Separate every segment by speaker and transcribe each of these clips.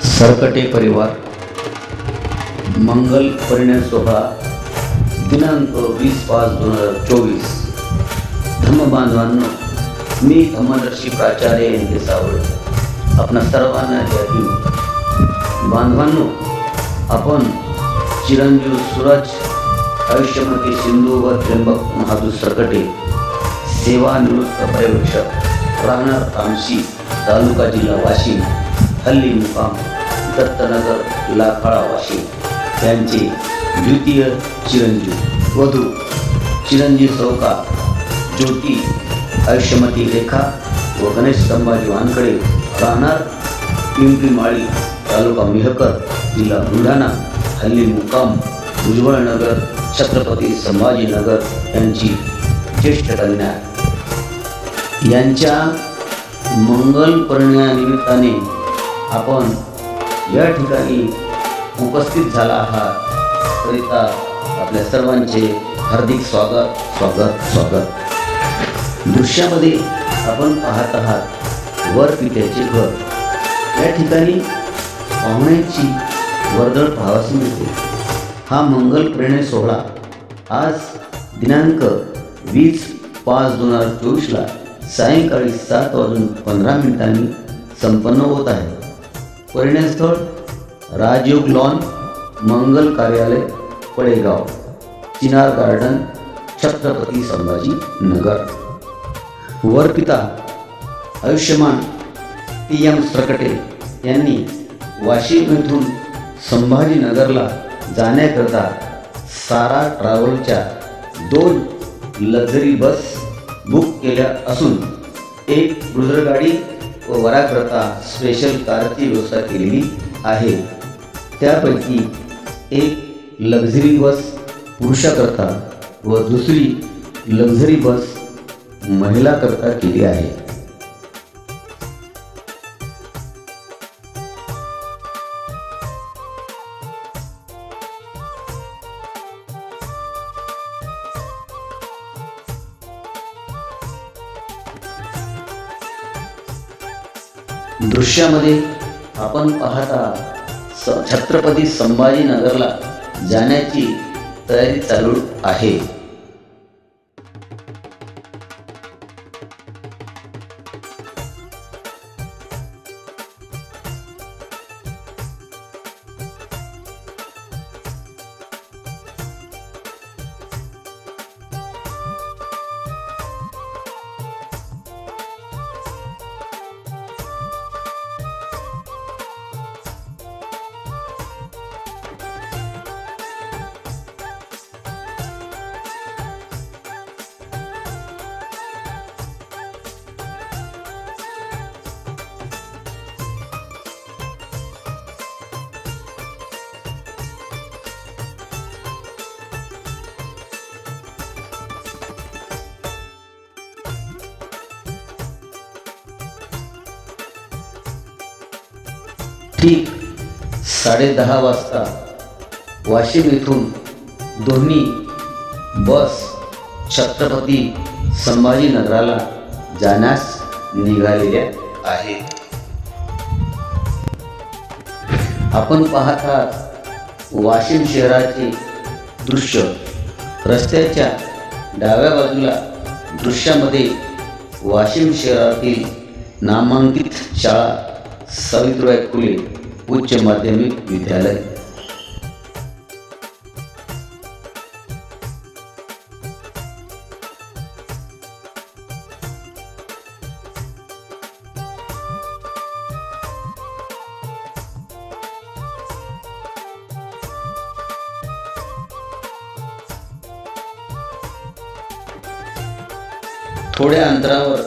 Speaker 1: सरकटे परिवार मंगल परिणय सोहळा दिनांक 20/5/2024। धम्मबांधवांनो, मी धम्मदर्शी प्राचार्य यांचे सावळे आपणा सर्वांना जय हिंद। बांधवांनो, आपण चिरंजीव सूरज आयुष्यमती सिंधू व त्र्यंबक महादू सरकटे सेवानिवृत्त पर्यवेक्षक राहणार तामशी तालुका जिल्हा वाशिम हल्ली मुकाम दत्तनगर लाखाळा वाशिम यांचे द्वितीय चिरंजीव वधू चिरंजीव सौका ज्योती आयुष्यमती रेखा व गणेश संभाजी वानखडे राहणार पिंपरीमाळी तालुका मेहकर जिल्हा बुलढाणा हल्ली मुकाम भुजबळनगर छत्रपती संभाजीनगर यांची ज्येष्ठ कन्या यांच्या मंगल परिणयानिमित्ताने आपण या ठिकाणी उपस्थित झाला आहात करिता आपल्या सर्वांचे हार्दिक स्वागत। दृश्यामध्ये आपण पाहत आहात वरपित्याचे घर। या ठिकाणी पाहुण्यांची वर्दळ पाहावयास मिळते। हा मंगल परिणय सोहळा आज दिनांक 20/5/2024 सायंकाळी 7:15 संपन्न होत आहे। परिणयस्थळ राजयोग लॉन मंगल कार्यालय पडेगाव चिनार गार्डन छत्रपती संभाजी नगर। वरपिता आयुष्यमान TM सरकटे यांनी वाशिम येथून संभाजीनगरला जाण्याकरता सारा ट्रॅव्हलच्या 2 लक्झरी बस बुक केल्या असून एक क्रुझर गाडी व वराकरता स्पेशल कारची व्यवस्था केलेली आहे। त्यापैकी एक लक्झरी बस पुरुषाकरता व दुसरी लक्झरी बस महिलाकरता केली आहे। दृश्यामध्ये आपण पाहता छत्रपती संभाजीनगरला जाण्याची तयारी चालू आहे। ठीक 10:30 वाजता वाशिम येथून दोन्ही बस छत्रपती संभाजीनगराला जाण्यास निघालेल्या आहेत। आपण पाहतात वाशिम शहराचे दृश्य। रस्त्याच्या डाव्या बाजूला दृश्यामध्ये वाशिम शहरातील नामांकित शाळा सावित्रीबाई फुले उच्च माध्यमिक विद्यालय। थोड्या अंतरावर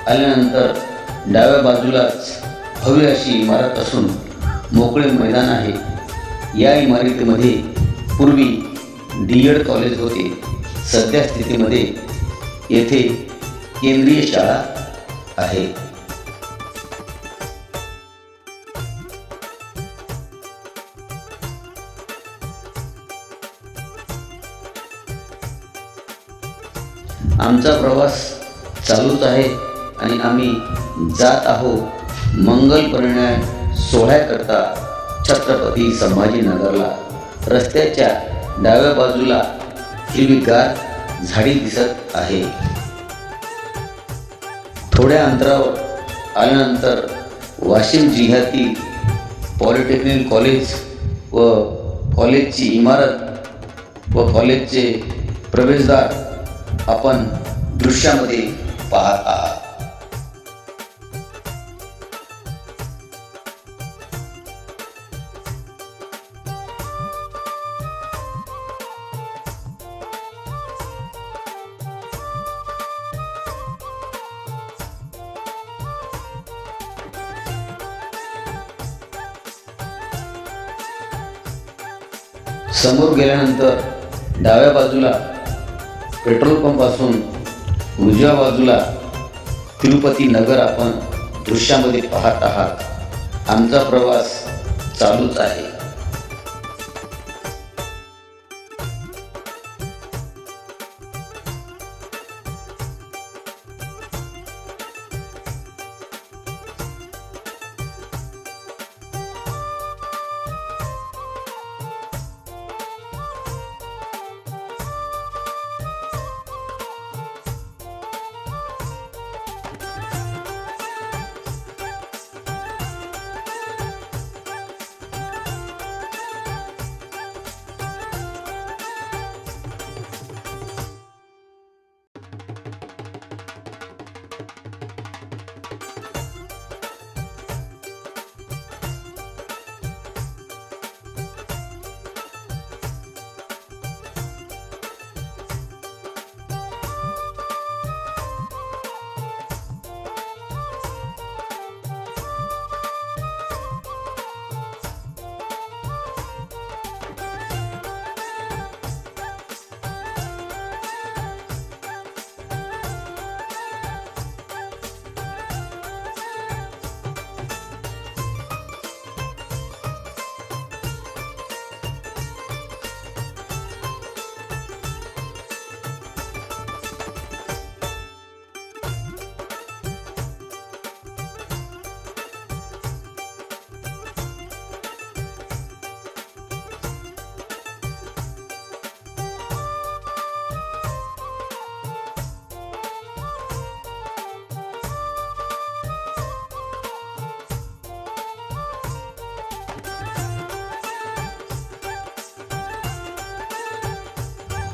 Speaker 1: आल्यानंतर डाव्या बाजूलाच भव्य अशी इमारत असून मोकळे मैदान आहे। या इमारतीमध्ये पूर्वी D.Ed कॉलेज होते। सध्या स्थितीमध्ये येथे केंद्रीय शाळा आहे। आमचा प्रवास चालूच आहे आणि आम्ही जात आहोत मंगल परिणय सोहळ्याकरता छत्रपती संभाजीनगरला रस्त्याच्या डाव्या बाजूला हिरवीगार झाडी दिसत आहे. थोड्या अंतरावर आल्यानंतर वाशिम जिल्ह्यातील पॉलिटेक्निक कॉलेज व कॉलेजची इमारत व कॉलेजचे प्रवेशद्वार आपण दृश्यामध्ये पाहत आहात. समोर गेल्यानंतर डाव्या बाजूला पेट्रोल पंप असून उजव्या बाजूला तिरुपती नगर आपण दृश्यामध्ये पाहत आहात. आमचा प्रवास चालूच आहे.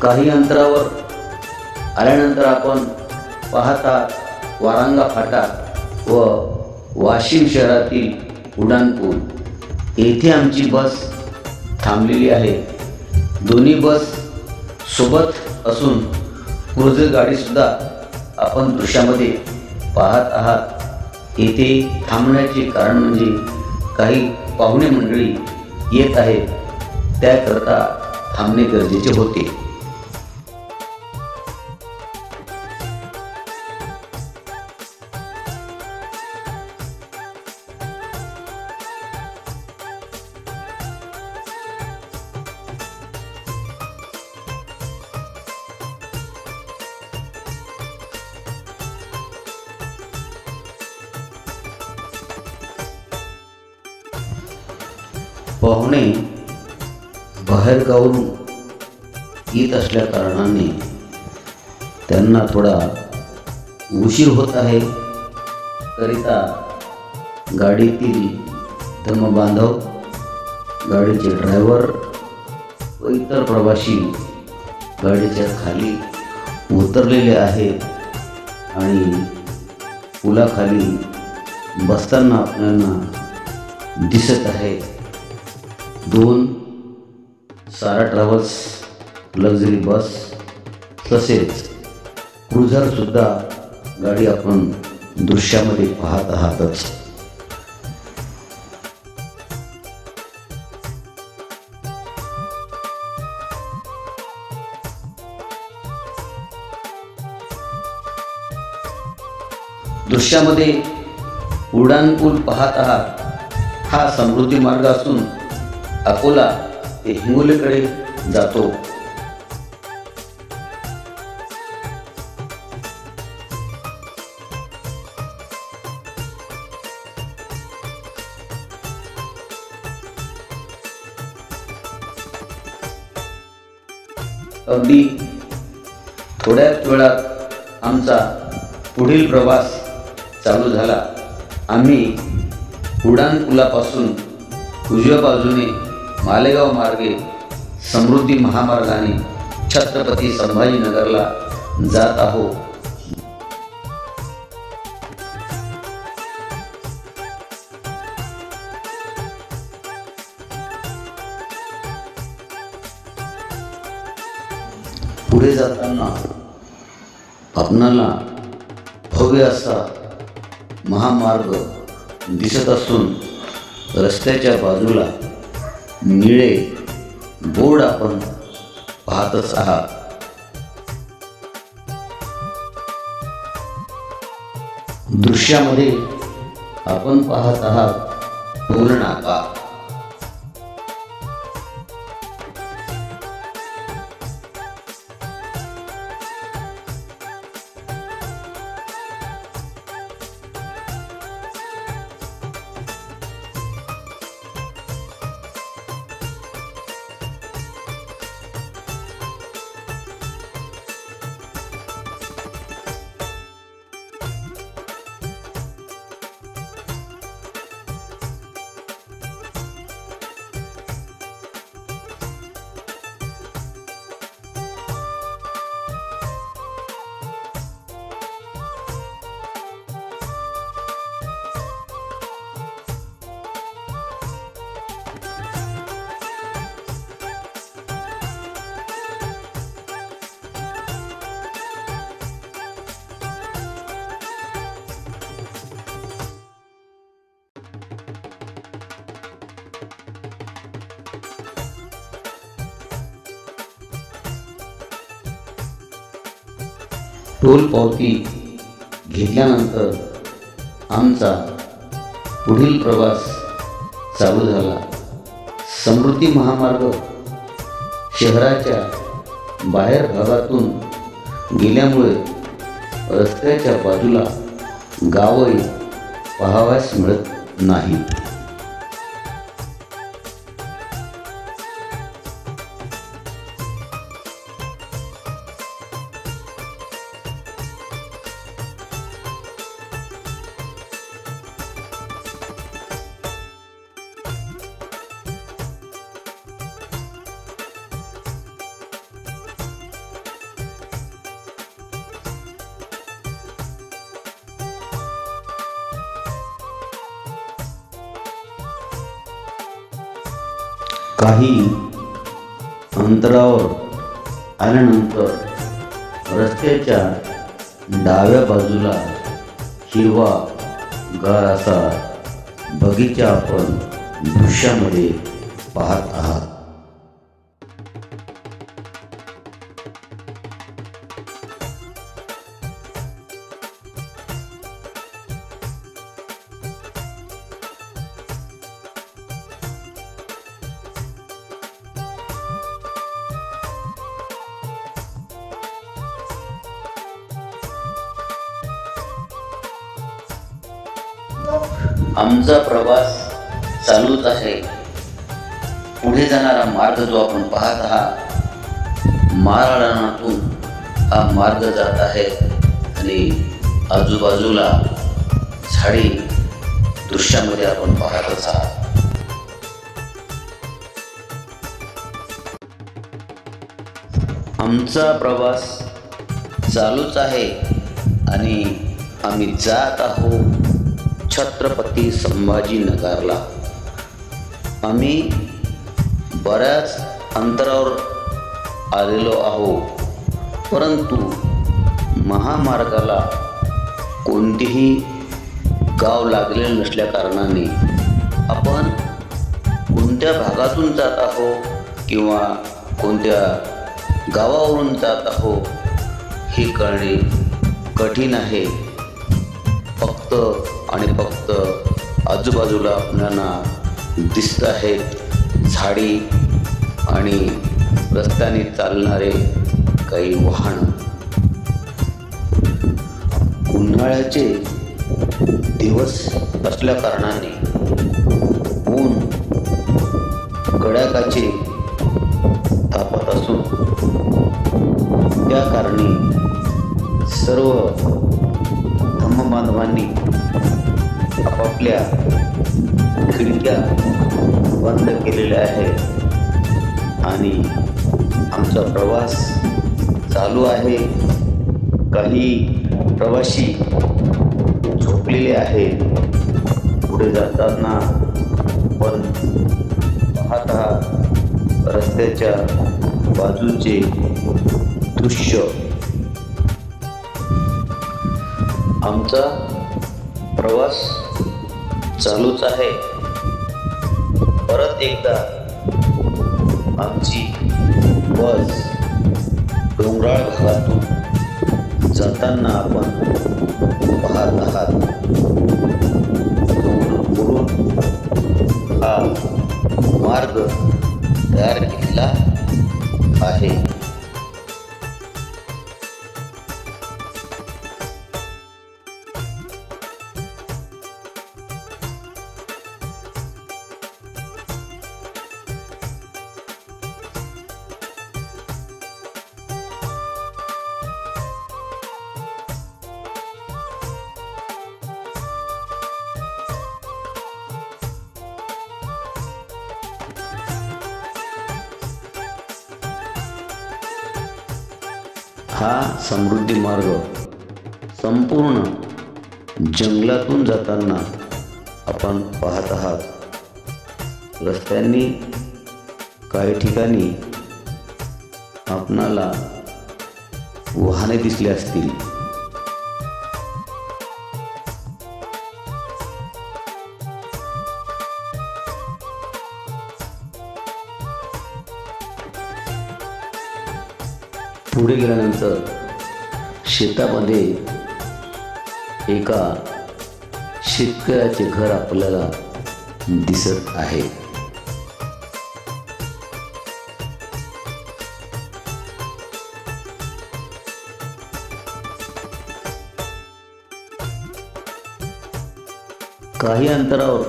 Speaker 1: काही अंतरावर आल्यानंतर आपण पाहता वारांगा फाटा व वाशिम शहरातील उड्डाणपूल. येथे आमची बस थांबलेली आहे. दोन्ही बस सोबत असून क्रुझर गाडीसुद्धा आपण दृश्यामध्ये पाहत आहात. येथे थांबण्याचे कारण म्हणजे काही पाहुणे मंडळी येत आहेत, त्याकरता थांबणे गरजेचे होते. पाहुणे बाहेरगावून येत असल्या कारणाने त्यांना थोडा उशीर होत आहे. करिता गाडीतील धर्मबांधव, गाडीचे ड्रायव्हर व इतर प्रवासी गाडीच्या खाली उतरलेले आहेत आणि पुलाखाली बसताना आपल्याला दिसत आहे. 2 सारा ट्रॅव्हल्स लक्झरी बस तसेच क्रुझरसुद्धा गाडी आपण दृश्यामध्ये पाहत आहातच. दृश्यामध्ये उड्डाणपूल पाहत आहात. हा समृद्धी मार्ग असून अकोला ते हिंगोलीकडे जातो. अगदी थोड्याच वेळात आमचा पुढील प्रवास चालू झाला. आम्ही उड्डाणपुलापासून उजव्या बाजूने मालेगाव मार्गे समृद्धी महामार्गाने छत्रपती संभाजीनगरला जात आहोत. पुढे जाताना आपणाला भव्य असा महामार्ग दिसत असून रस्त्याच्या बाजूला निळे बोर्ड आपण पाहतच आहात. दृश्यामध्ये आपण पाहत आहात टोल नाका. टोल पावती घेतल्यानंतर आमचा पुढील प्रवास चालू झाला. समृद्धी महामार्ग शहराच्या बाहेर भागातून गेल्यामुळे रस्त्याच्या बाजूला गावही पाहावयास मिळत नाही. काही अंतरावर आल्यानंतर रस्त्याच्या डाव्या बाजूला हिरवा गार असा बगीचा आपण दृश्यामध्ये पाहत आहात. आमचा प्रवास चालूच आहे. पुढे जाणारा मार्ग जो आपण पाहत आहात, माळरानातून हा मार्ग जात आहे आणि आजूबाजूला झाडी दृश्यामध्ये आपण पाहतच आहात. आमचा प्रवास चालूच आहे आणि आम्ही जात आहोत छत्रपती संभाजीनगरला. आम्ही बऱ्याच अंतरावर आलेलो आहोत, परंतु महामार्गाला कोणतेही गाव लागलेले नसल्या कारणाने आपण कोणत्या भागातून जात आहोत किंवा कोणत्या गावावरून जात आहोत हे कळणे कठीण आहे. फक्त आणि फक्त आजूबाजूला आपल्याला दिसत आहेत झाडी आणि रस्त्याने चालणारे काही वाहन. उन्हाळ्याचे दिवस असल्या कारणाने ऊन कडाक्याचे तापत असून खिडक्या बंद केलेल्या आहेत आणि आमचा प्रवास चालू आहे. काही प्रवासी झोपलेले आहेत. पुढे जाताना पण पाहत आहात रस्त्याच्या बाजूचे दृश्य. आमचा प्रवास चालूच आहे. परत एकदा आमची बस डोंगराळ भागातून जाताना आपण पाहत आहात. डोंगर हा मार्ग तयार केलेला आहे. हा समृद्धी मार्ग संपूर्ण जंगलातून जाताना आपण पाहत आहात. रस्त्यांनी काही ठिकाणी आपणाला वाहने दिसली असतील. पुढे गेल्यानंतर शेतामध्ये एका शेतकऱ्याचे घर आपल्याला दिसत आहे. काही अंतरावर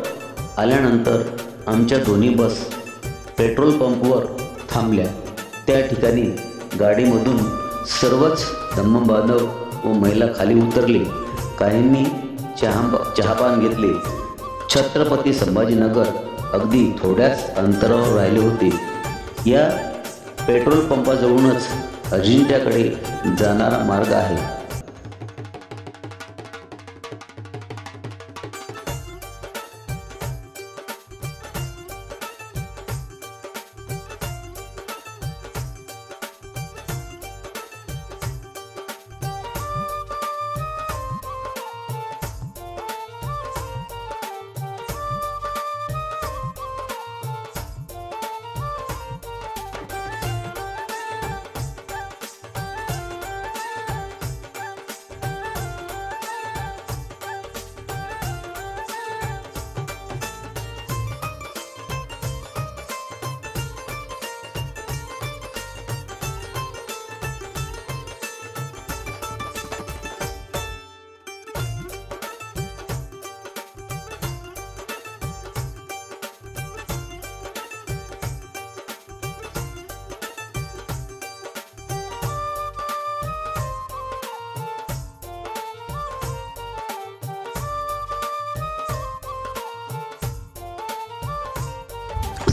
Speaker 1: आल्यानंतर आमच्या दोन्ही बस पेट्रोल पंपवर थांबल्या. त्या ठिकाणी गाडीमधून सर्वच धम्मबांधव व महिला खाली उतरले. काहींनी चहापान घेतले. छत्रपती संभाजीनगर अगदी थोड्याच अंतरावर राहिले होते. या पेट्रोल पंपाजवळूनच अजिंठ्याकडे जाणारा मार्ग आहे.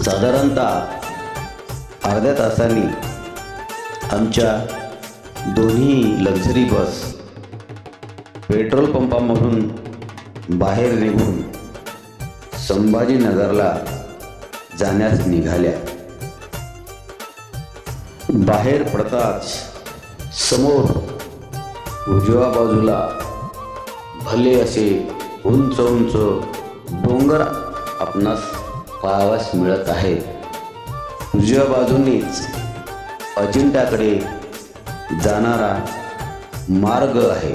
Speaker 1: साधारणतः अर्ध्या तासांनी आमच्या दोन्ही लक्झरी बस पेट्रोल पंपामधून बाहेर निघून संभाजीनगरला जाण्यास निघाल्या. बाहेर पडताच समोर उजव्या बाजूला भले असे उंच उंच डोंगर आपणास पाहावयास मिळत आहे. उजव्या बाजूनेच अजिंठ्याकडे जाणारा मार्ग आहे.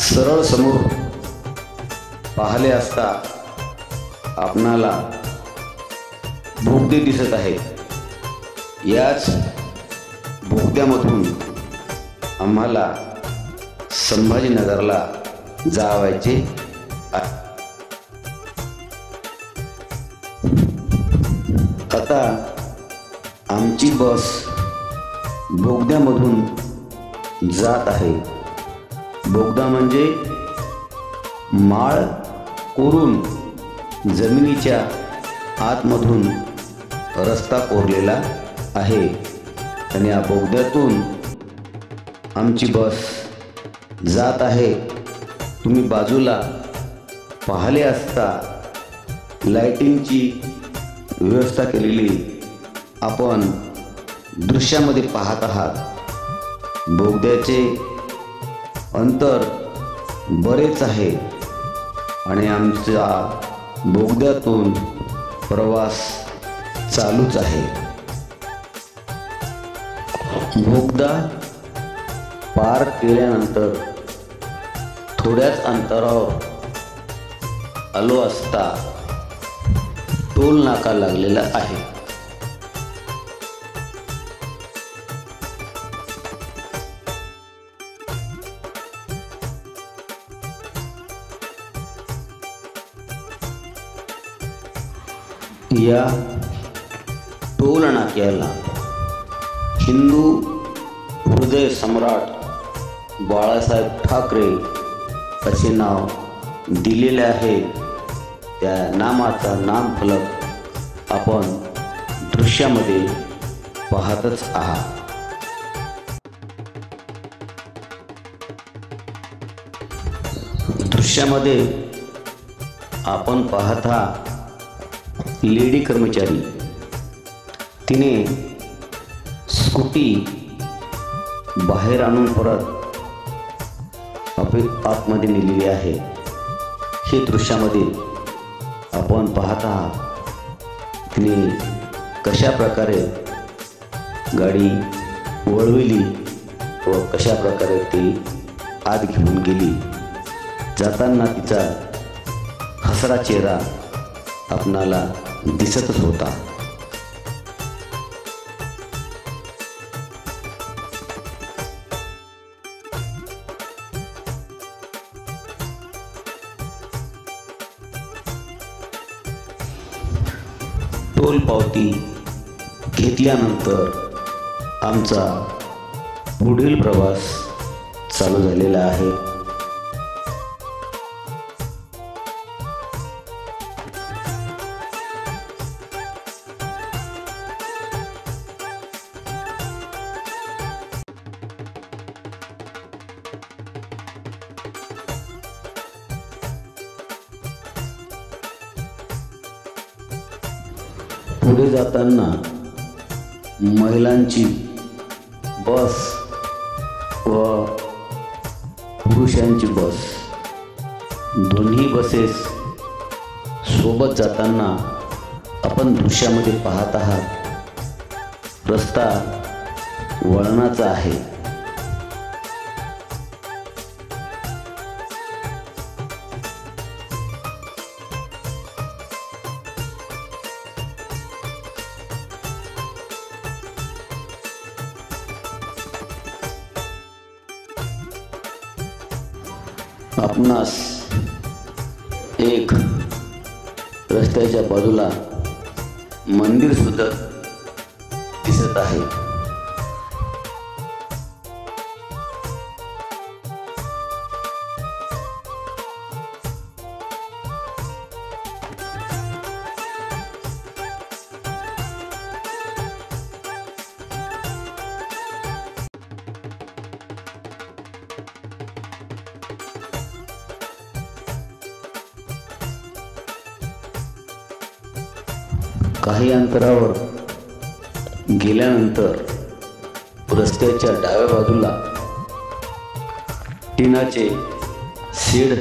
Speaker 1: सरळ समोर पाहिले असता आपणाला बोगदे दिसत आहे. याच बोगद्यामधून आम्हाला संभाजीनगरला जावायचे आहे. आता आमची बस बोगद्यामधून जात आहे. बोगदा म्हणजे माळ कोरून जमिनीच्या आतमधून रस्ता कोरलेला आहे आणि या बोगद्यातून आमची बस जात आहे। तुम्ही बाजूला पाहिले असता लाइटिंगची व्यवस्था केलेली आपण दृश्यामध्ये पाहत आहात। बोगद्याचे अंतर बरेच आहे आणि आमचा बोगद्यातून प्रवास चालूच आहे। बोगदा पार केल्यानंतर थोड्याच अंतरावर आलो असता टोल नाका लागलेला आहे। या टोल नाक्याला हिंदू हृदय सम्राट बाळासाहेब ठाकरे असे नाव दिलेले आहे। त्या नामाचा नामफलक आपण दृश्यामध्ये पाहतच आहात। दृश्यामध्ये आपण पाहता लेडी कर्मचारी तिने स्कूटी बाहेर आणून परत आतमध्ये नेलेली आहे। हे दृश्यामध्ये आपण पाहता तिने कशा प्रकारे गाडी वळविली व कशा प्रकारे ती आत घेऊन गेली। जाताना तिचा हसरा चेहरा आपणाला दिसतच होता। टोल पावती घेतल्यानंतर आमचा पुढील प्रवास चालू झालेला आहे। पुढे जाताना महिलांची बस व पुरुषांची बस दोन्ही बसेस सोबत जाताना आपण दृश्यामध्ये पाहत आहात। रस्ता वळणाचा आहे। आपणास एक रस्त्याच्या बाजूला मंदिर सुद्धा दिसत आहे। काही अंतरावर गेल्यानंतर रस्त्याच्या डाव्या बाजूला टिनाचे शेड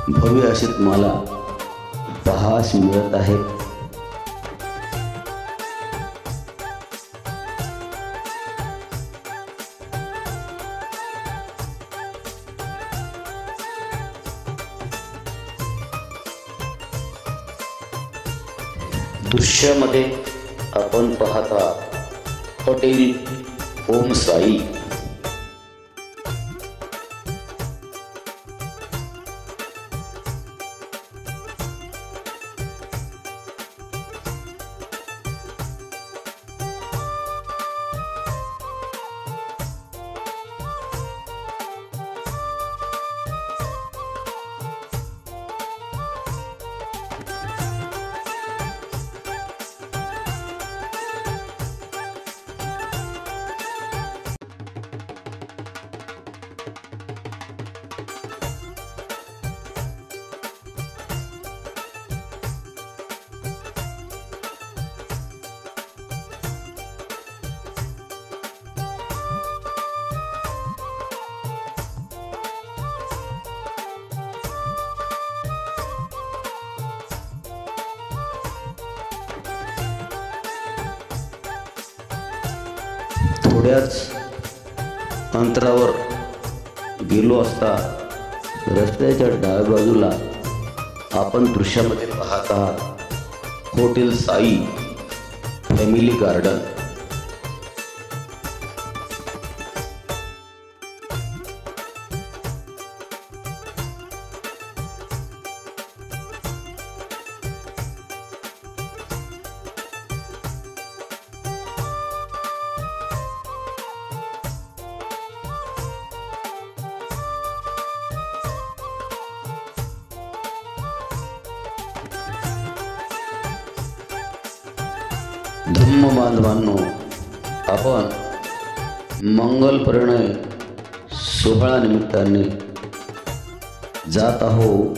Speaker 1: भव्य असे तुम्हाला पाहावयास मिळत आहे। दृश्यामध्ये आपण पाहता हॉटेल ओम साई। थोड्याच अंतरावर गेलो असता रस्त्याच्या डाव्या बाजूला आपण दृश्यामध्ये पाहत आहात हॉटेल साई फॅमिली गार्डन. धम्म बांधवांनो, आपण मंगल परिणय सोहळा निमित्ताने जात आहोत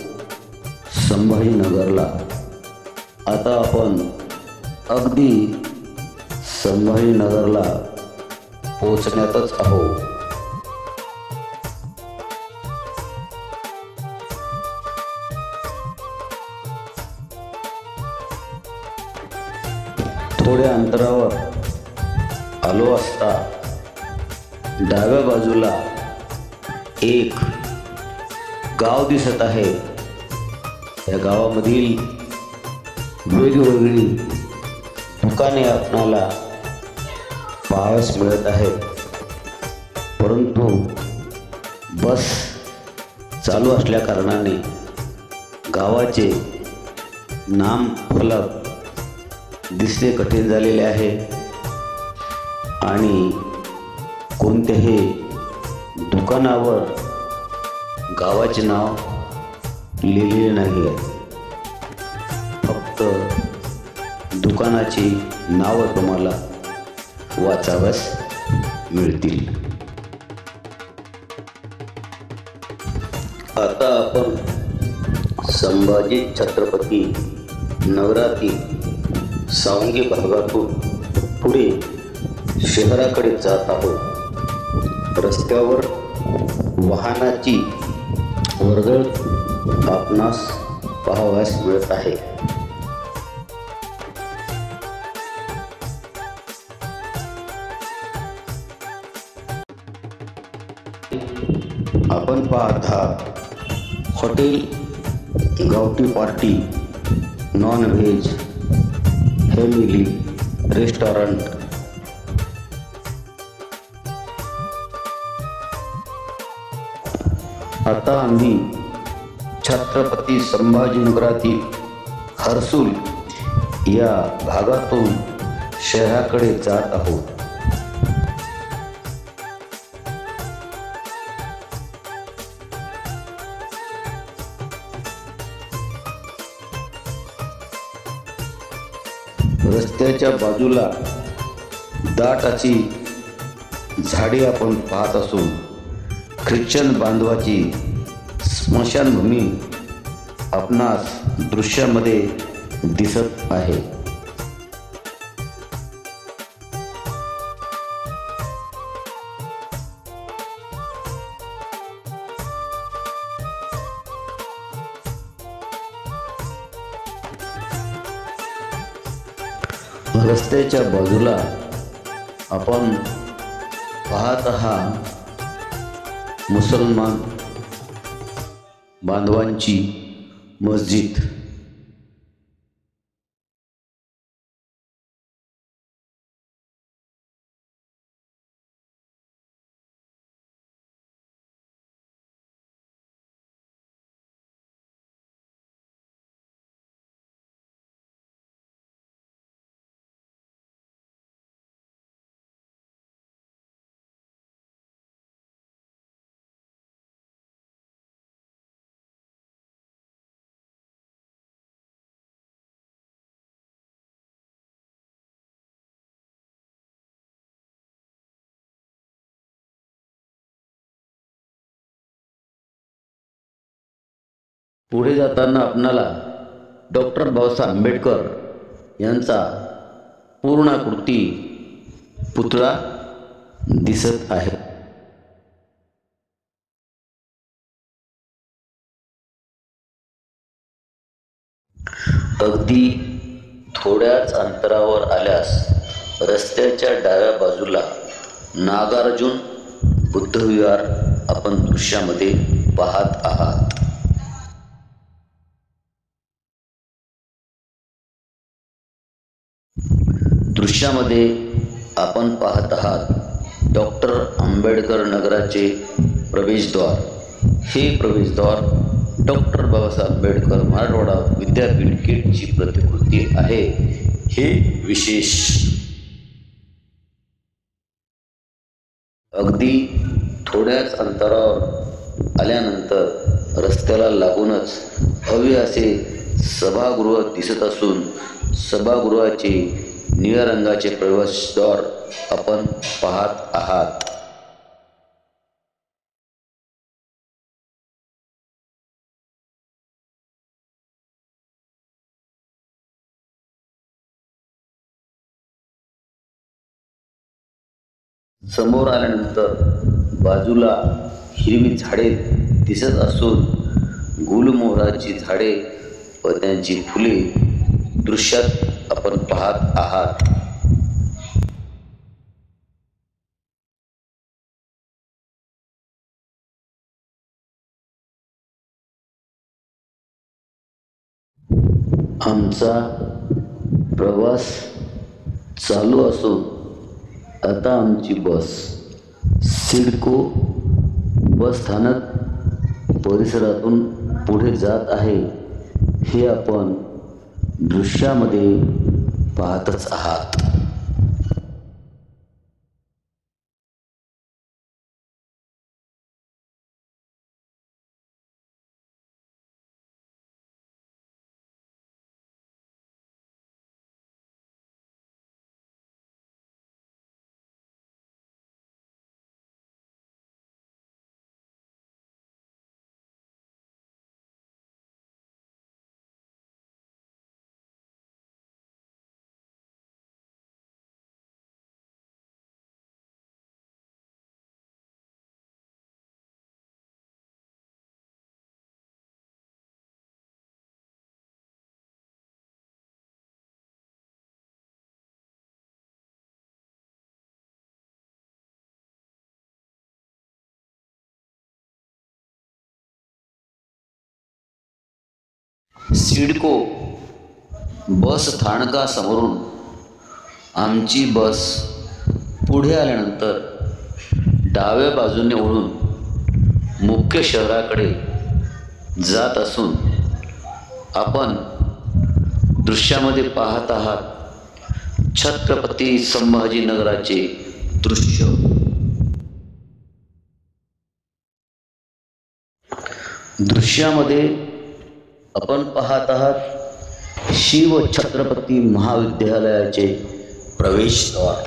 Speaker 1: संभाजीनगरला. आता आपण अगदी संभाजीनगरला पोहोचण्यातच आहोत. थोड्या अंतरावर आलो असता डाव्या बाजूला एक गाव दिसत आहे. या गावामधील वेगवेगळी दुकाने आपणाला पाहावयास मिळत आहेत, परंतु बस चालू असल्या कारणाने गावाचे नामफलक दिसणे कठीण झालेले आहे आणि कोणत्याही दुकानावर गावाचे नाव लिहिलेले नाही आहे. फक्त दुकानाची नावं तुम्हाला वाचाव्यास मिळतील. आता आपण संभाजी छत्रपती नगरातील सावंगी भागातून पुढे शहराकडे जात आहोत. रस्त्यावर वाहनाची वर्दळ आपणास पाहावयास मिळत आहे. आपण पाहत आहात हॉटेल गावठी party non veg family restaurant. आता आम्ही छत्रपती संभाजीनगरातील हर्सूल या भागातून शहराकडे जात आहोत. रस्त्याच्या बाजूला दाट अशी झाडे आपण पाहत असून ख्रिश्चन बांधवाची स्मशानभूमी आपणास दृश्यामध्ये दिसत आहे. रस्त्याच्या बाजूला आपण पाहत आहात मुसलमान बांधवांची मस्जिद. पुढे जाताना आपणाला डॉक्टर बाबासाहेब आंबेडकर यांचा पूर्णाकृती पुतळा दिसत आहे. अगदी थोड्याच अंतरावर आल्यास रस्त्याच्या डाव्या बाजूला नागार्जुन बुद्धविहार आपण दृश्यामध्ये पाहत आहात. दृश्यामध्ये आपण पाहत आहात डॉक्टर आंबेडकर नगराचे प्रवेशद्वार. हे प्रवेशद्वार डॉक्टर बाबासाहेब आंबेडकर मराठवाडा विद्यापीठ गेटची प्रतिकृती आहे. हे विशेष. अगदी थोड्याच अंतरावर आल्यानंतर रस्त्याला लागूनच भव्य असे सभागृह दिसत असून सभागृहाचे निळ्या रंगाचे प्रवेशद्वार आपण पाहत आहात. समोर आल्यानंतर बाजूला हिरवी झाडे दिसत असून गुलमोहराची झाडे व त्यांची फुले दृश्यात आपण पाहत आहात. आमचा प्रवास चालू असून आता आमची बस सिडको बस स्थानक परिसरातून पुढे जात आहे. हे आपण दृश्यामध्ये पाहतच आहात. सिडको बस स्थानकासमोरून आमची बस पुढे आल्यानंतर डाव्या बाजूने वळून मुख्य शहराकडे जात असून आपण दृश्यामध्ये पाहत आहात छत्रपती संभाजीनगराचे दृश्य. दृश्यामध्ये आपण पाहत आहात शिव छत्रपती महाविद्यालयाचे प्रवेशद्वार.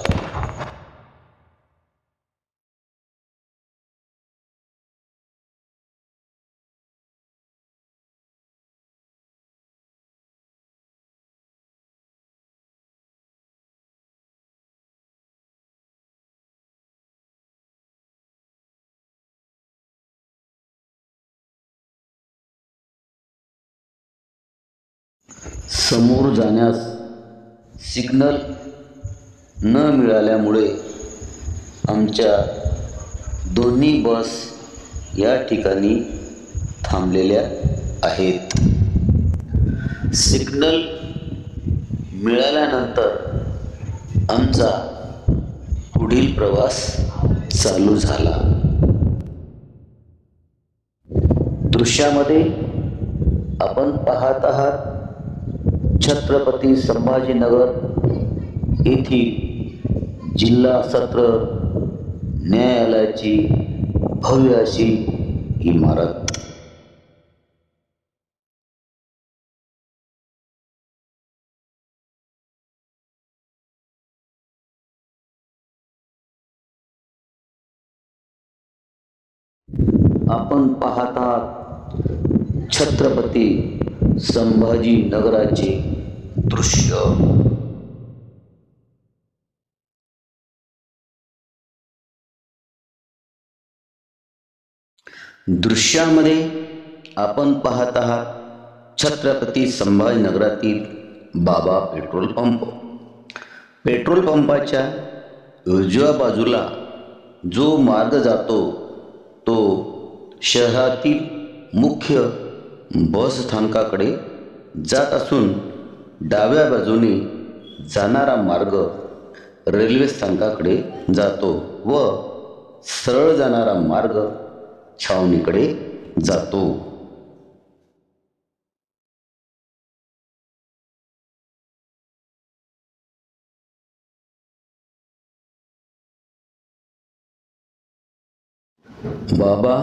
Speaker 1: समोर जाण्यास सिग्नल न मिळाल्यामुळे आमच्या दोन्ही बस या ठिकाणी थांबलेल्या आहेत. सिग्नल मिळाल्यानंतर आमचा पुढील प्रवास चालू झाला. दृश्यामध्ये आपण पाहत आहात छत्रपती संभाजीनगर येथील जिल्हा सत्र न्यायालयाची भव्य अशी इमारत. आपण पाहत आहात छत्रपती संभाजीनगराचे दृश्य. दृश्यामध्ये आपण पाहत आहात छत्रपती संभाजीनगरातील बाबा पेट्रोल पंप. पेट्रोल पंपाच्या उजव्या बाजूला जो मार्ग जातो तो शहरातील मुख्य बस स्थानकाकडे जात असून डाव्या बाजूने जाणारा मार्ग रेल्वे स्थानकाकडे जातो व सरळ जाणारा मार्ग छावणीकडे जातो. बाबा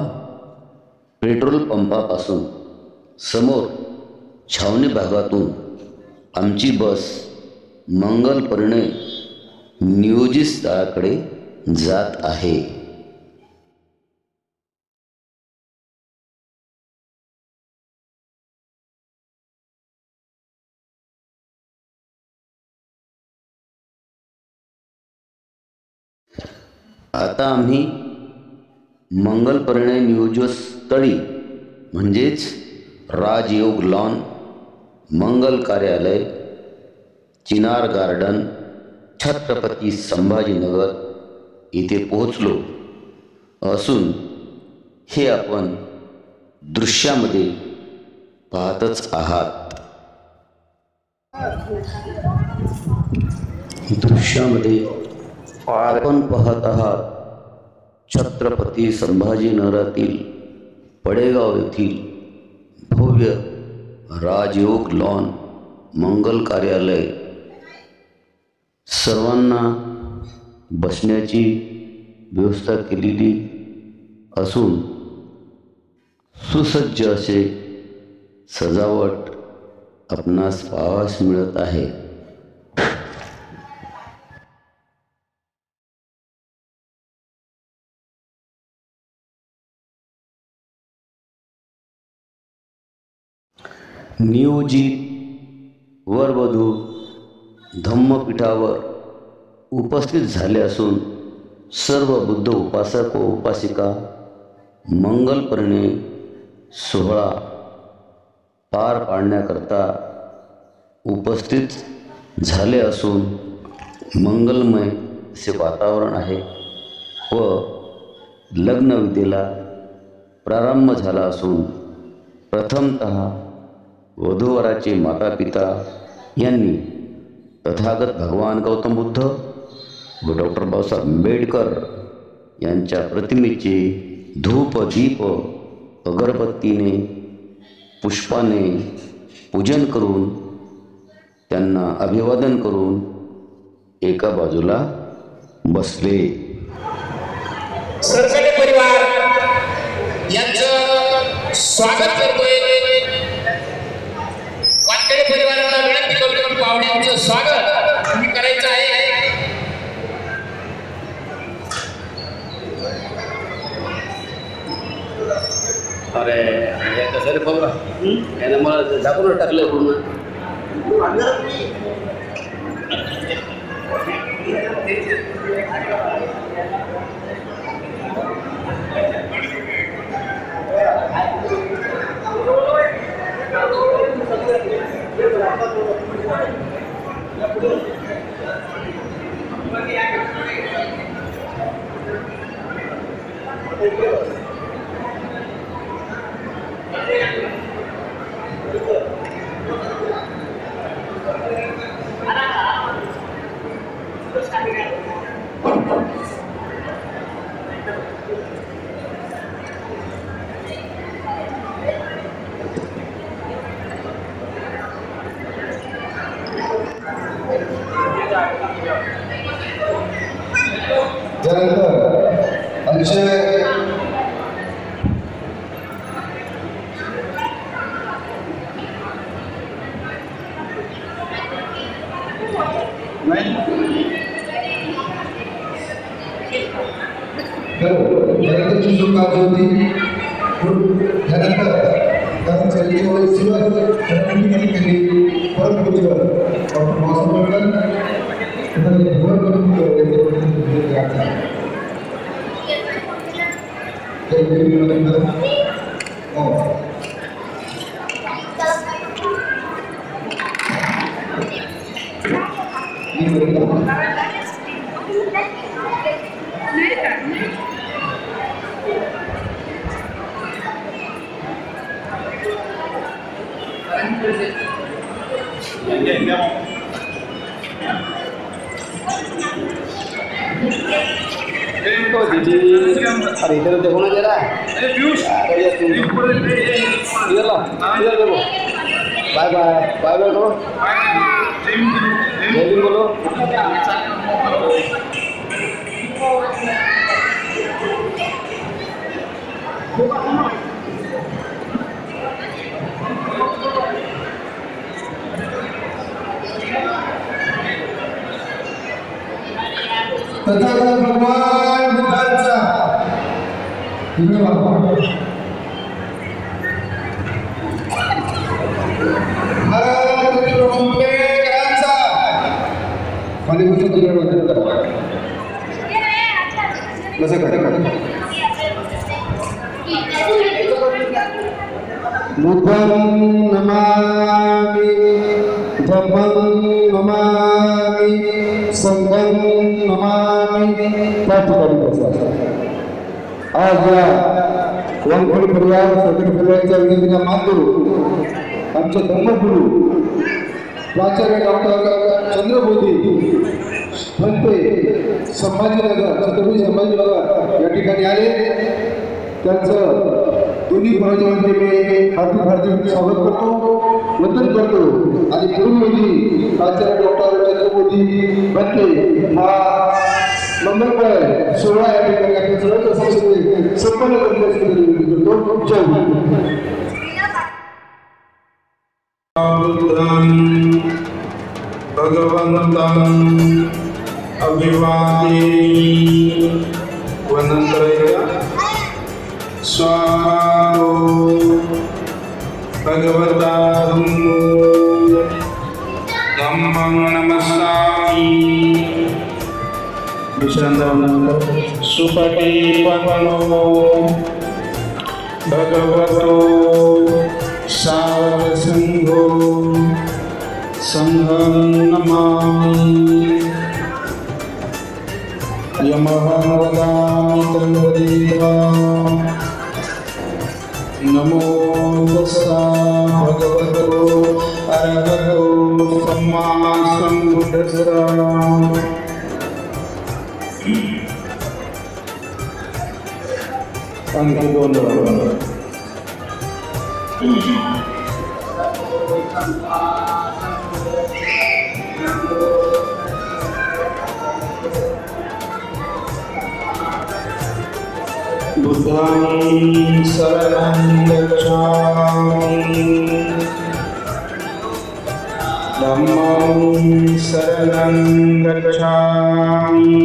Speaker 1: पेट्रोल पंपापासून समोर छावणी भागातून आमची बस मंगल परिणय नियोजित स्थळाकडे जात आहे. आता आम्ही मंगल परिणय नियोजित स्थळी म्हणजेच राजयोग लॉन, मंगल कार्यालय, चिनार गार्डन, छत्रपती संभाजीनगर येथे पोहोचलो असून हे आपण दृश्यामध्ये पाहतच आहात. दृश्यामध्ये आपण पाहत आहात छत्रपती संभाजीनगरातील पडेगाव येथील भव्य राजयोग लॉन मंगल कार्यालय. सर्वांना बसण्याची व्यवस्था केलेली असून सुसज्ज असे सजावट आपणास पाहावयास मिळत आहे. नियोजित वरवधू धम्मपीठावर उपस्थित झाले असून सर्व बुद्ध उपासक व उपासिका मंगल परिणय सोहळा पार पाडण्याकरता उपस्थित झाले असून मंगलमय असे वातावरण आहे व लग्नविधीला प्रारंभ झाला असून प्रथमतः वधूवराचे मातापिता यांनी तथागत भगवान गौतम बुद्ध व डॉक्टर बाबासाहेब आंबेडकर यांच्या प्रतिमेचे धूप दीप अगरबत्तीने पुष्पाने पूजन करून त्यांना अभिवादन करून एका बाजूला बसले.
Speaker 2: सरकारी परिवार यांचं स्वागत करतोय. वानखेडे परिवाराला विनंती करतो की पाहुण्यांचं स्वागत तुम्ही करायचं आहे.
Speaker 3: अरे हे कसं रे बाबा, यानं मला झाकून टाकलं पूर्ण.
Speaker 4: नहीं
Speaker 3: अरे इधर देखो ना जरा बाय बाय बाय बाय करो जय भीम बोलो
Speaker 4: तथागत भगवान बुद्धांचा इकडे बघा महाराज रुपयांचा खाली बसून तिकडे वंदन करा कसं करा बुद्धं नमामि धम्मं नमामि संघं नमामि त्या ठिकाणी बसा आज या वानखोड परिवार सदर परिवाराच्या विनंतीला मान करू आमचे धर्मगुरू प्राचार्य डॉक्टर चंद्रबोधी भंते संभाजीनगर छत्रपती संभाजीनगर या ठिकाणी आले त्यांचं दोन्ही परिवारांचे मी हार्दिक स्वागत करतो वंदन करतो आणि पूर्वजी प्राचार्य डॉक्टर चंद्रबोधी भंते हा मंगलमय सोहळा या ठिकाणी आपल्या सर्वांच्या संस्कृती संपन्न करतो
Speaker 5: भगवन्तं अभिवादे वनंतरया स्वाहो भगवता धम्मं नमस्सामि सुपटिपन्नो भगवतो सावकसंघो संघं नमामि यमहं वदामि तन्वदेवा नमो तस्सा भगवतो अरहतो सम्मा सम्बुद्धस्सा आणखी दोन बुद्धं शरणं गच्छामि धम्मं शरणं गच्छामि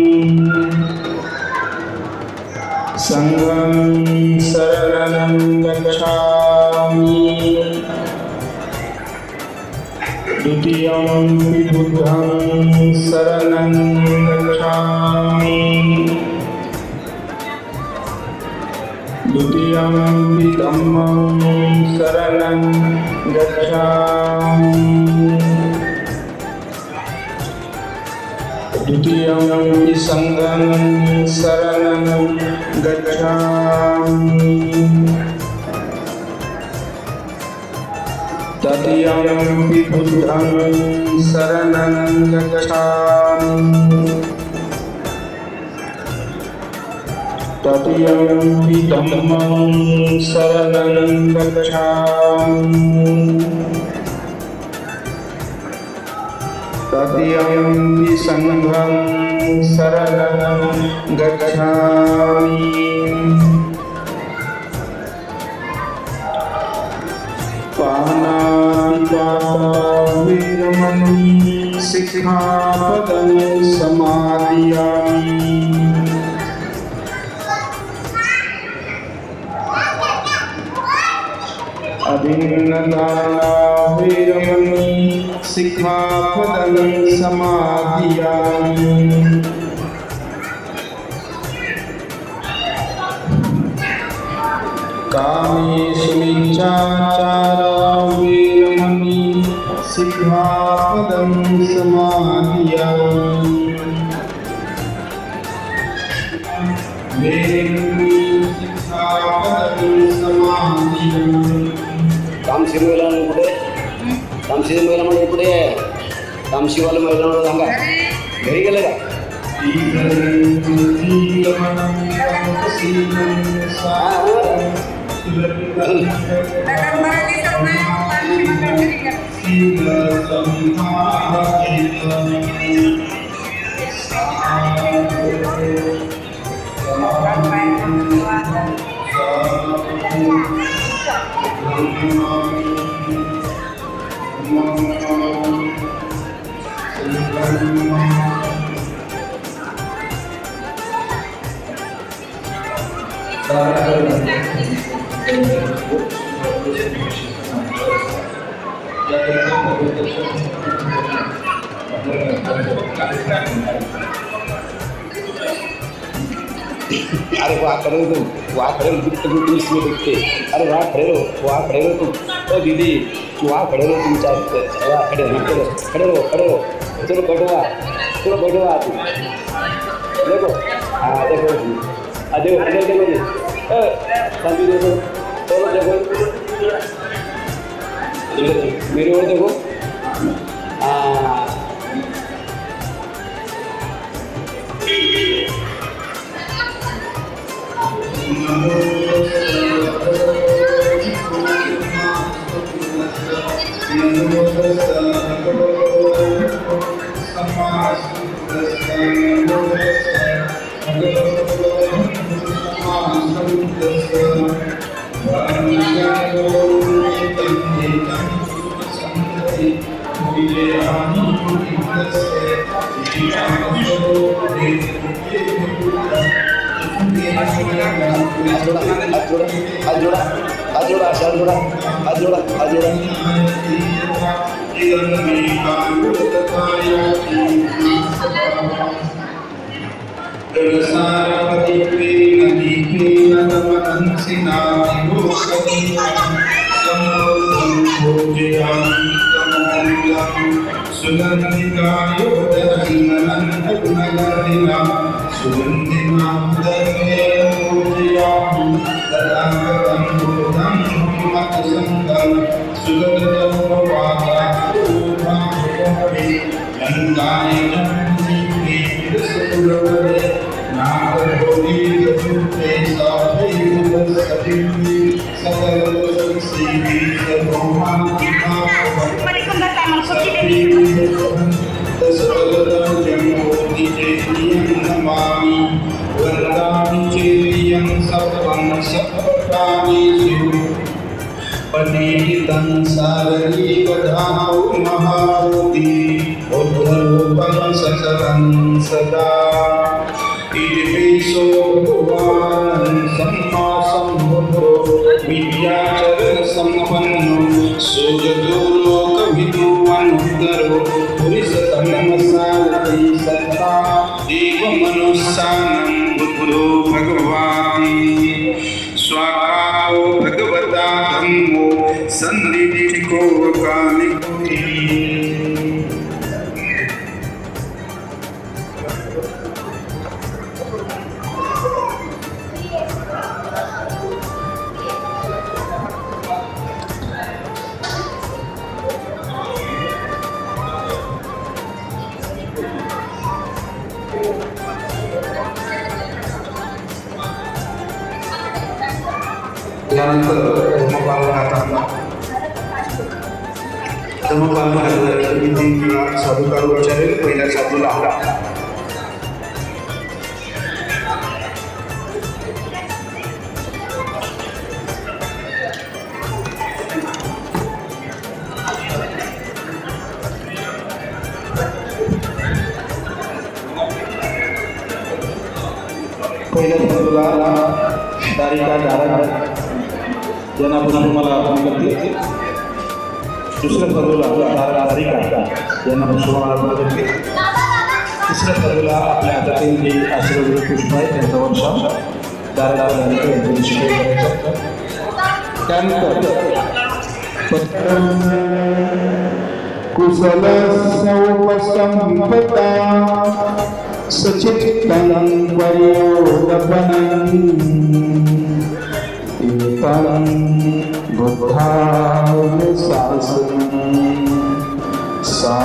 Speaker 5: संघं शरणं गच्छामि द्वितीयं बुद्धं शरणं गच्छामि द्वितीयं धम्मं शरणं गच्छामि द्वितीयं संघं शरणं गच्छामि तृतीयं बुद्धं शरणं गच्छामि तृतीयं धम्मं शरणं गच्छामि तृतीयं संघं शरणं गच्छामि पानातिपाता वेरमणि सिक्खापदं समादियामि अभिन्नदाना वेरमणि सिक्खापदं समादियामि कामेषु मिच्छाचारा वेरमणि सिक्खापदं समादियामि वेरमणि सिक्खापदं समादियामि
Speaker 3: काम शिरवेला कुठे काम शिरवेला म्हणजे कुठे कामशीवाला मैदानावर सांगा घरी गेले का अरे वाह खड़े हो वाह खड़े हो देखते अरे वाह खड़े हो तुम ओ दीदी वाह खड़े हो तुम चार वाह खड़े हो चलो बैठो तुम देखो हाँ देखो शांति देखो चलो देखो मेरी ओर देखो हाँ पहिल्या साधूला दारिका यांना पुन्हा तुम्हाला अर्पण करते दुसऱ्या साधूला दारिका यांना तुम्हाला अर्पण करते तिसऱ्या साधूला आपल्या हातातील जे आशीर्वाद पुष्प आहे त्यांचा वर्षाव दारिका यांच्याविषयी करायचं त्यानंतर
Speaker 5: कुशल सौपसंपदा सचित्तं वर्योदपनं एतं बुद्धानुशासनं सा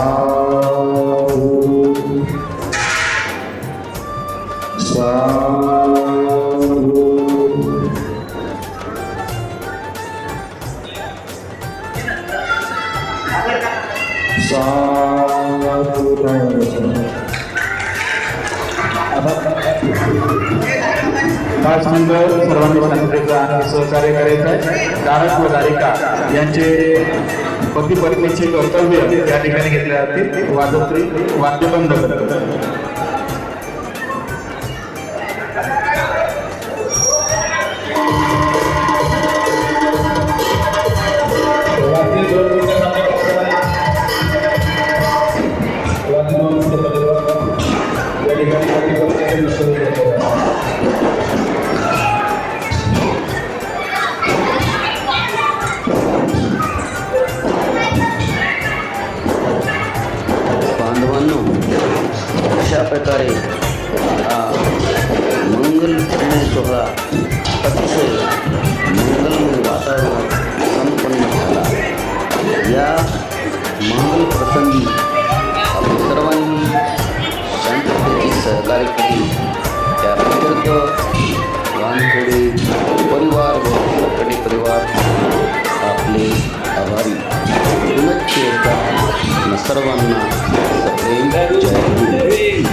Speaker 5: पाच मिनिटं सर्वांनी शांततेचा आणि सहकार्य करायचं आहे. गायक व गायिका यांचे पती पत्नीचे कर्तव्य या ठिकाणी घेतले जाते. वाजत्री वाद्य बंद करतात.
Speaker 1: बांधवांनो, अशा प्रकारे हा मंगलमय सोहळा अतिशय मंगलमय वातावरणात संपन्न झाला. या मंगल प्रसंगी आपण सर्वांनी शांततेची सहकार्य केली. त्याबद्दल वानखेडे परिवार व वानखेडे परिवार आपले आभारी. पुनश्च एकदा सर्वांना सप्रेम जय हिंद.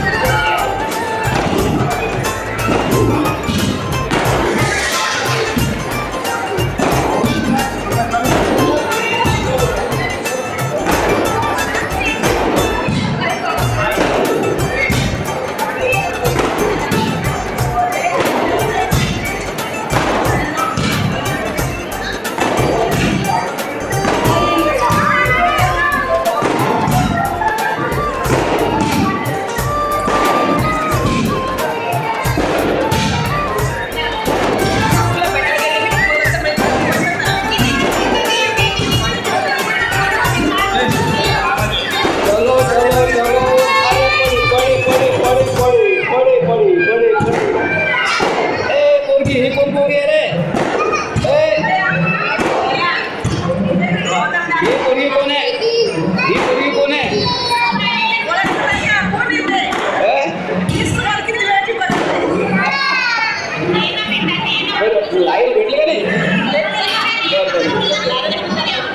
Speaker 3: लाईन भेटली का नाही?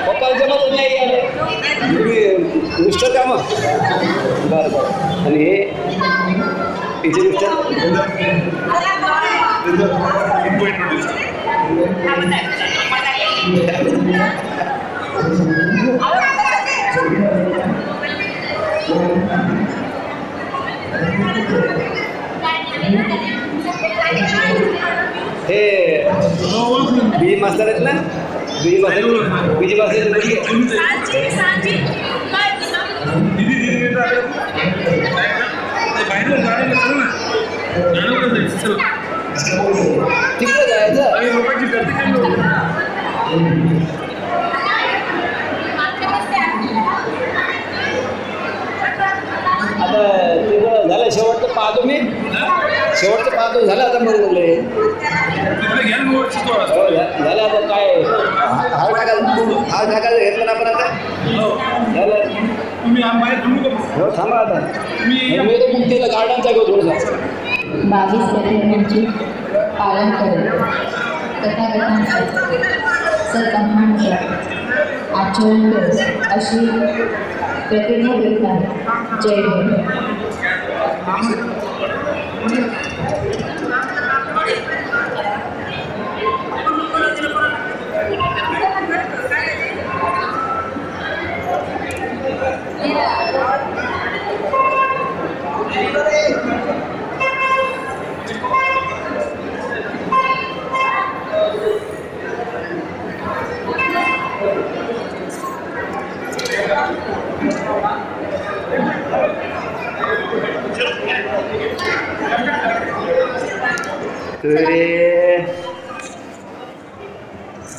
Speaker 3: पप्पा जमा नाही मिस्टर का मग? बरं बरं. आणि हे तिचे मिस्टर हे बीजी मास्तर आहेत ना? बीजी मास्तर तिकडे जायचं. आता तिकडं झालं शेवटचं पाहतो मी. शेवटचं पाहतो झालं आता मग बोलले झालं आता काय हा टाकायला घेतलं ना आपण आता झालं. हो थांबा आता मी तो मुक्तीला गार्डनचा घेऊ थोडंसं.
Speaker 6: 22 तत्वांचे पालन करेल. तथागतांचे सत्कर्मांचे आचरण करेल अशी प्रतिज्ञा करतात. जय हिंद.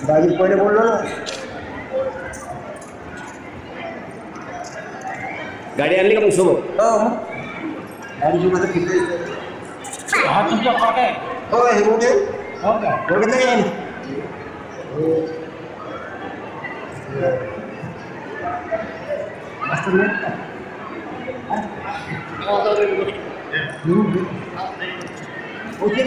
Speaker 4: बाजी पहिले बोललो ना.
Speaker 3: गाडी आणली का मग सोबत?
Speaker 4: हो मग गाडीची मध्ये किती
Speaker 5: हा तुमचा पाक आहे.
Speaker 4: हो हे मोठे
Speaker 5: हो का?
Speaker 4: बघितलं नाही. मस्त नाही. ओके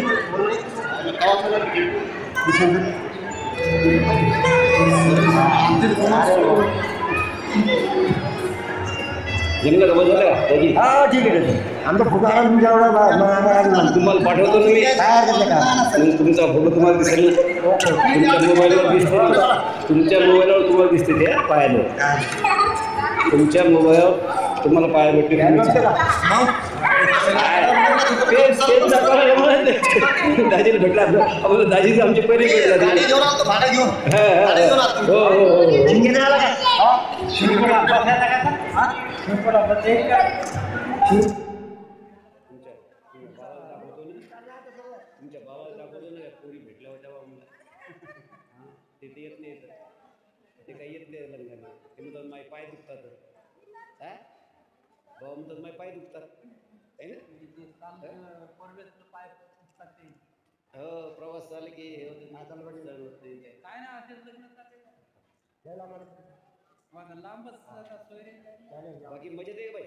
Speaker 3: जमलं का? बस झालं का त्याची?
Speaker 4: हा ठीक आहे. आमचा फुकारा तुमच्या एवढा
Speaker 3: तुम्हाला पाठवतो ना मी.
Speaker 4: काय करते का?
Speaker 3: मग तुमचा फोटो तुम्हाला दिसेल ना. तुमच्या मोबाईलवर दिसते ना. तुमच्या मोबाईलवर तुम्हाला दिसते ते पाहायला. तुमच्या मोबाईलवर तुम्हाला पाहायला भेटते. दाजीला भेटला आम्हाला. दाजीचं आमचे पहिले भेटला. हो हो हो. तुमच्या भावाला दाखवतो ना पोरी भेटल्या होत्या ते येत नाही. ते काही येत नाही लग्नाला. ते म्हणतात माझे पाय दुखतात. काय भाऊ म्हणतात माझे पाय दुखतात आहे ना. हो प्रवास झाला की हे होते काय ना बाकी मजेत आहे बाई.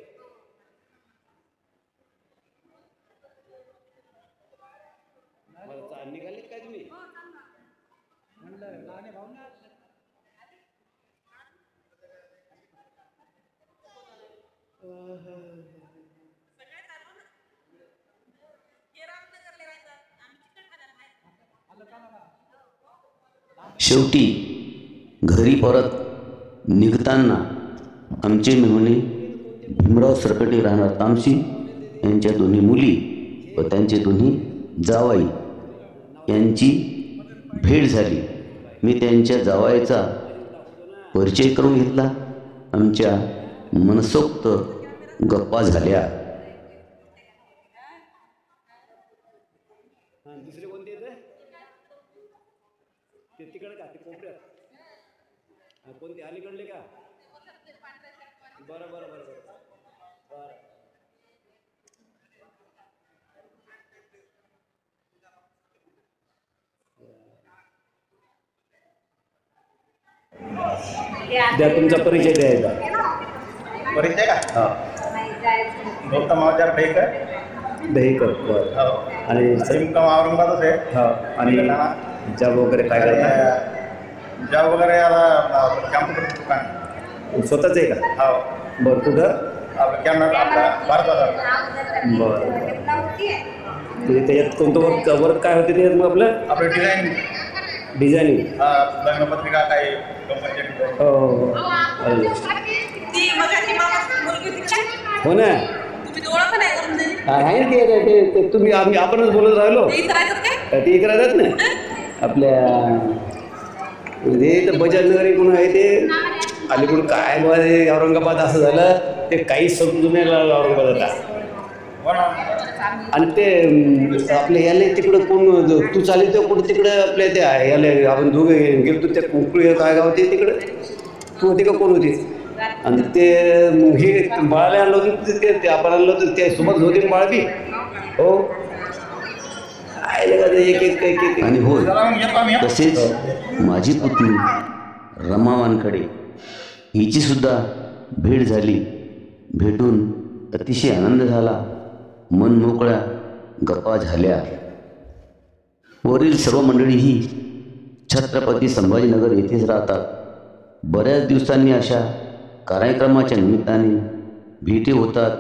Speaker 3: निघाले काय तुम्ही?
Speaker 1: शेवटी घरी परत निघताना आमचे मेहुणे भीमराव सरकटे राहणार तामशी यांच्या दोन्ही मुली व त्यांचे दोन्ही जावाई यांची भेट झाली. मी त्यांच्या जावाईचा परिचय करून घेतला. आमच्या मनसोक्त गप्पा झाल्या.
Speaker 3: दुसरे कोणते येते ते तिकडे का? ते कोपऱ्यात कोणते अलीकडले का? बरं बरं बरं बरं बरं. द्या तुमचा परिचय द्यायचा.
Speaker 5: परिचय का?
Speaker 3: हां
Speaker 5: गौतम अवजार दहीकर.
Speaker 3: दहीकर बरं.
Speaker 5: हो.
Speaker 3: आणि
Speaker 5: मुक्काम औरंगाबादच आहे.
Speaker 3: हा आणि जॉब वगैरे काय करता?
Speaker 5: जॉब वगैरे आता कॅम्प्युटर दुकान
Speaker 3: स्वतःच आहे का?
Speaker 5: हो.
Speaker 3: बरं कुठं?
Speaker 5: आपलं कॅम्प्युटर आपला भारतात.
Speaker 3: बरं ते त्याच्यात कोणतं वर्क काय होते त्याच्यात मग आपलं?
Speaker 5: आपलं
Speaker 3: डिझायनिंग.
Speaker 5: लग्नपत्रिका काही कंपनीचे डिझाईन.
Speaker 3: हो हो ना. आहे ना ते तुम्ही आपणच बोलत राहिलो. ते इकडे राहतात ना आपल्या ते बजाज नगर एकूण आहे ते अलीकडून काय बघा औरंगाबाद असं झालं ते काहीच समजून नाही लागलं औरंगाबाद आता. आणि ते आपल्या याले तिकडं कोण तू चालेल तर कुठं तिकडं आपल्या त्या याले आपण दोघे गेलो त्या कोकळी काय गाव ते तिकडं तू होती का कोण होती? आणि ते हे बाळाला आणलं होतं ते आपण आणलं होतं त्या सोबत होते बाळ बी. हो एक एक एक.
Speaker 1: आणि होय तसेच माझी पुतणी रमा वानखडे हिची सुद्धा भेट झाली. भेटून अतिशय आनंद झाला. मन मोकळ्या गप्पा झाल्या. वरील सर्व मंडळी ही छत्रपती संभाजीनगर येथेच राहतात. बऱ्याच दिवसांनी अशा कार्यक्रमाच्या निमित्ताने भेटी होतात.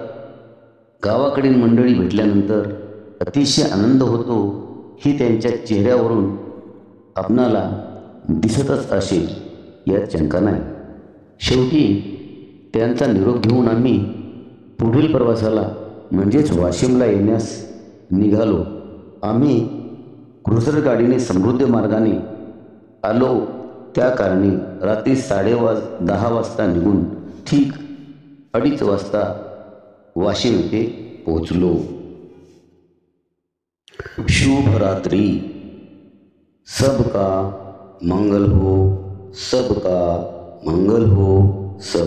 Speaker 1: गावाकडील मंडळी भेटल्यानंतर अतिशय आनंद होतो ही त्यांच्या चेहऱ्यावरून आपणाला दिसतच असेल यात शंका नाही. शेवटी त्यांचा निरोप घेऊन आम्ही पुढील प्रवासाला म्हणजेच वाशिमला येण्यास निघालो. आम्ही क्रुझर गाडीने समृद्ध मार्गाने आलो. त्या कारणी रात्री 10:30 वाजता निघून ठीक 2:30 वाजता वाशिम येथे पोहोचलो. शुभ रात्रि. सबका मंगल हो, सबका मंगल हो, सब